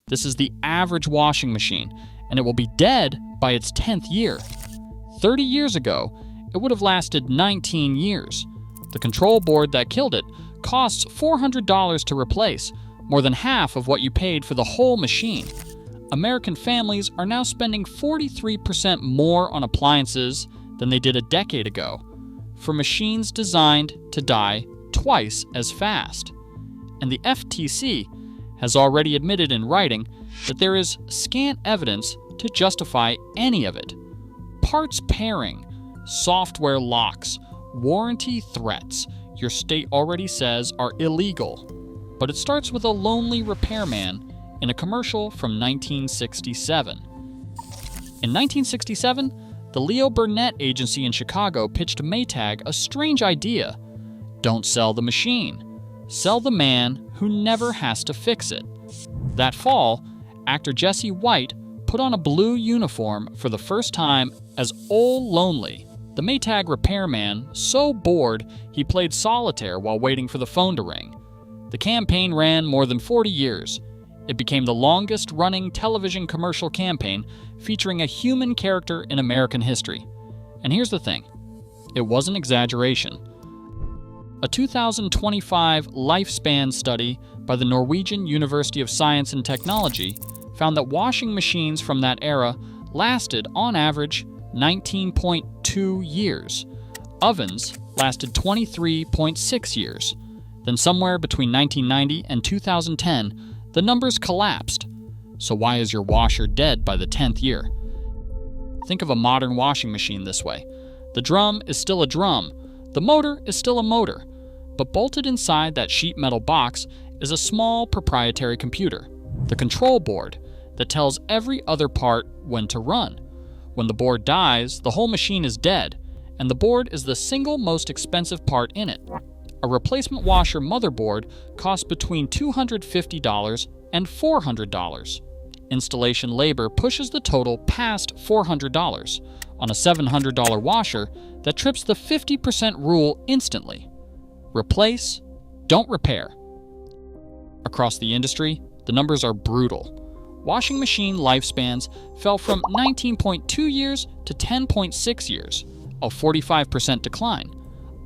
This is the average washing machine, and it will be dead by its 10th year. 30 years ago, it would have lasted 19 years. The control board that killed it costs $400 to replace, more than half of what you paid for the whole machine. American families are now spending 43% more on appliances than they did a decade ago, for machines designed to die twice as fast. And the FTC has already admitted in writing that there is scant evidence to justify any of it. Parts pairing, software locks, warranty threats, your state already says are illegal. But it starts with a lonely repairman in a commercial from 1967. In 1967, the Leo Burnett Agency in Chicago pitched Maytag a strange idea. Don't sell the machine. Sell the man who never has to fix it. That fall, actor Jesse White put on a blue uniform for the first time as Ol' Lonely, the Maytag repairman, so bored he played solitaire while waiting for the phone to ring. The campaign ran more than 40 years. It became the longest-running television commercial campaign featuring a human character in American history. And here's the thing. It wasn't exaggeration. A 2025 lifespan study by the Norwegian University of Science and Technology found that washing machines from that era lasted, on average, 19.2 years. Ovens lasted 23.6 years. Then somewhere between 1990 and 2010, the numbers collapsed. So why is your washer dead by the 10th year? Think of a modern washing machine this way. The drum is still a drum. The motor is still a motor. But bolted inside that sheet metal box is a small proprietary computer, the control board, that tells every other part when to run. When the board dies, the whole machine is dead, and the board is the single most expensive part in it. A replacement washer motherboard costs between $250 and $400. Installation labor pushes the total past $400 on a $700 washer that trips the 50% rule instantly. Replace, don't repair. Across the industry, the numbers are brutal. Washing machine lifespans fell from 19.2 years to 10.6 years, a 45% decline.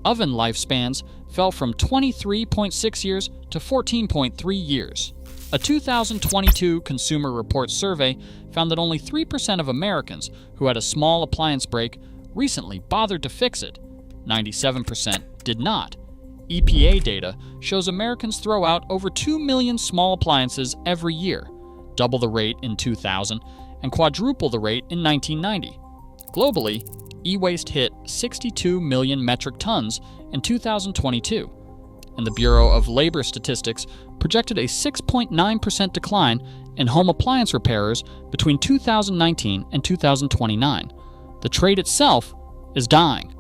Oven lifespans fell from 23.6 years to 14.3 years. A 2022 Consumer Reports survey found that only 3% of Americans who had a small appliance break recently bothered to fix it. 97% did not. EPA data shows Americans throw out over 2 million small appliances every year, double the rate in 2000 and quadruple the rate in 1990. Globally, e-waste hit 62 million metric tons in 2022, and the Bureau of Labor Statistics projected a 6.9% decline in home appliance repairers between 2019 and 2029. The trade itself is dying,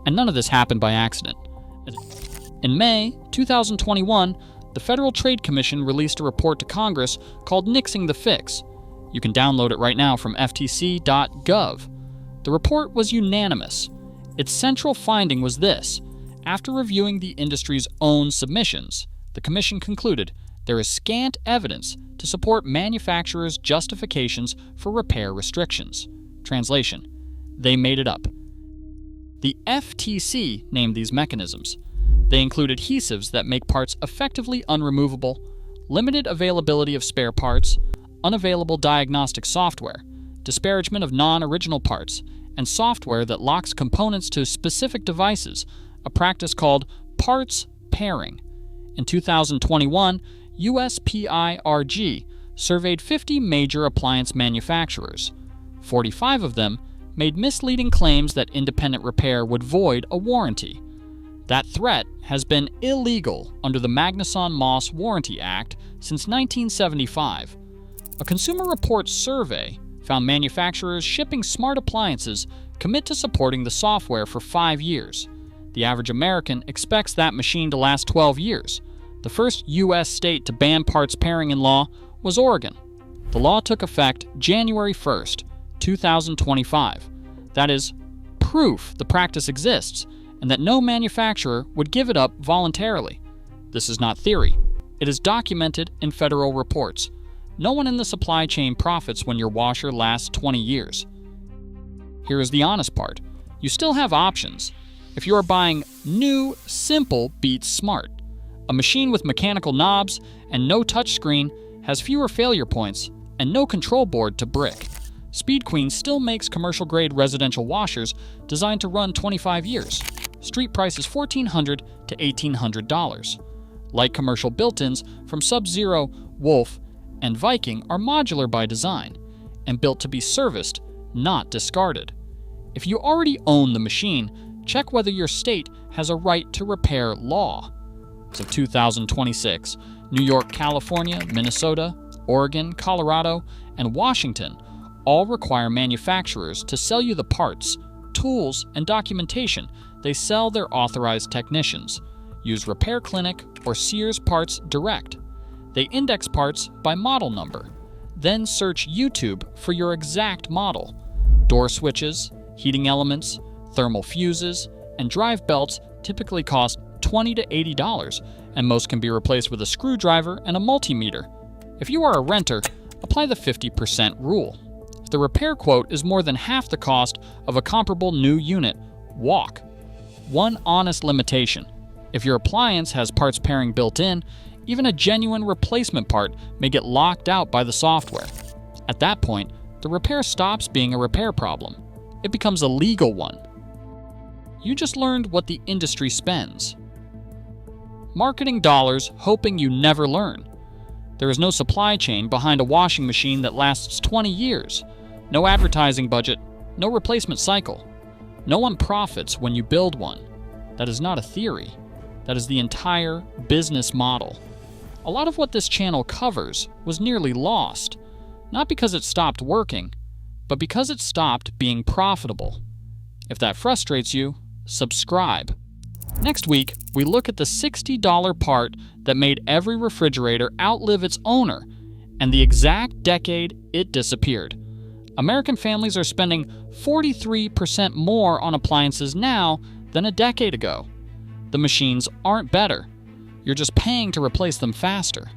and none of this happened by accident. In May 2021, the Federal Trade Commission released a report to Congress called Nixing the Fix. You can download it right now from ftc.gov. The report was unanimous. Its central finding was this: after reviewing the industry's own submissions, the Commission concluded there is scant evidence to support manufacturers' justifications for repair restrictions. Translation: they made it up. The FTC named these mechanisms. They include adhesives that make parts effectively unremovable, limited availability of spare parts, unavailable diagnostic software, disparagement of non-original parts, and software that locks components to specific devices, a practice called parts pairing. In 2021, USPIRG surveyed 50 major appliance manufacturers. 45 of them made misleading claims that independent repair would void a warranty. That threat has been illegal under the Magnuson-Moss Warranty Act since 1975. A Consumer Reports survey found manufacturers shipping smart appliances commit to supporting the software for 5 years. The average American expects that machine to last 12 years. The first U.S. state to ban parts pairing in law was Oregon. The law took effect January 1st, 2025. That is proof the practice exists and that no manufacturer would give it up voluntarily. This is not theory. It is documented in federal reports. No one in the supply chain profits when your washer lasts 20 years. Here is the honest part. You still have options. If you are buying new, simple beats smart. A machine with mechanical knobs and no touchscreen has fewer failure points and no control board to brick. Speed Queen still makes commercial-grade residential washers designed to run 25 years. Street price is $1,400 to $1,800. Light commercial built-ins from Sub-Zero, Wolf, and Viking are modular by design and built to be serviced, not discarded. If you already own the machine, check whether your state has a right to repair law. As of 2026, New York, California, Minnesota, Oregon, Colorado, and Washington all require manufacturers to sell you the parts, tools, and documentation they sell their authorized technicians. Use Repair Clinic or Sears Parts Direct. They index parts by model number. Then search YouTube for your exact model. Door switches, heating elements, thermal fuses, and drive belts typically cost $20 to $80, and most can be replaced with a screwdriver and a multimeter. If you are a renter, apply the 50% rule. If the repair quote is more than half the cost of a comparable new unit, walk. One honest limitation. If your appliance has parts pairing built in, even a genuine replacement part may get locked out by the software. At that point, the repair stops being a repair problem. It becomes a legal one. You just learned what the industry spends. Marketing dollars hoping you never learn. There is no supply chain behind a washing machine that lasts 20 years. No advertising budget, no replacement cycle. No one profits when you build one. That is not a theory. That is the entire business model. A lot of what this channel covers was nearly lost, not because it stopped working, but because it stopped being profitable. If that frustrates you, subscribe. Next week, we look at the $60 part that made every refrigerator outlive its owner and the exact decade it disappeared. American families are spending 43% more on appliances now than a decade ago. The machines aren't better. You're just paying to replace them faster.